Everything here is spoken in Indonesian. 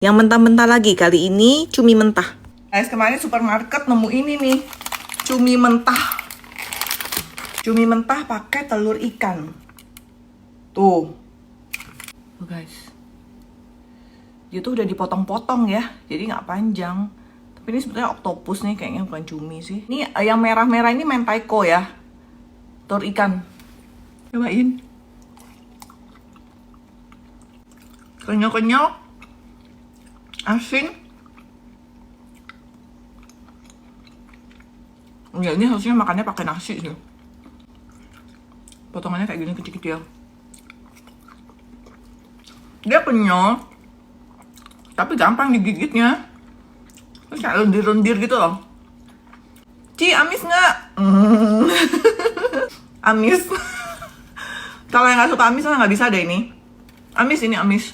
Yang mentah-mentah lagi, kali ini cumi mentah. Guys, kemarin supermarket nemu ini nih, cumi mentah. Cumi mentah pakai telur ikan. Tuh guys, dia tuh udah dipotong-potong ya, jadi nggak panjang. Tapi ini sebetulnya oktopus nih, kayaknya bukan cumi sih. Ini yang merah-merah ini mentaiko ya, telur ikan. Cobain. Kenyal-kenyal, asin. Ya ini harusnya makannya pakai nasi sih. Potongannya kayak gini kecil-kecil. Dia kenyal, tapi gampang digigitnya. Terus kayak lendir-lendir gitu loh. Ci, amis nggak? Amis. Kalau yang nggak suka amis nggak bisa deh ini. Amis ini, amis.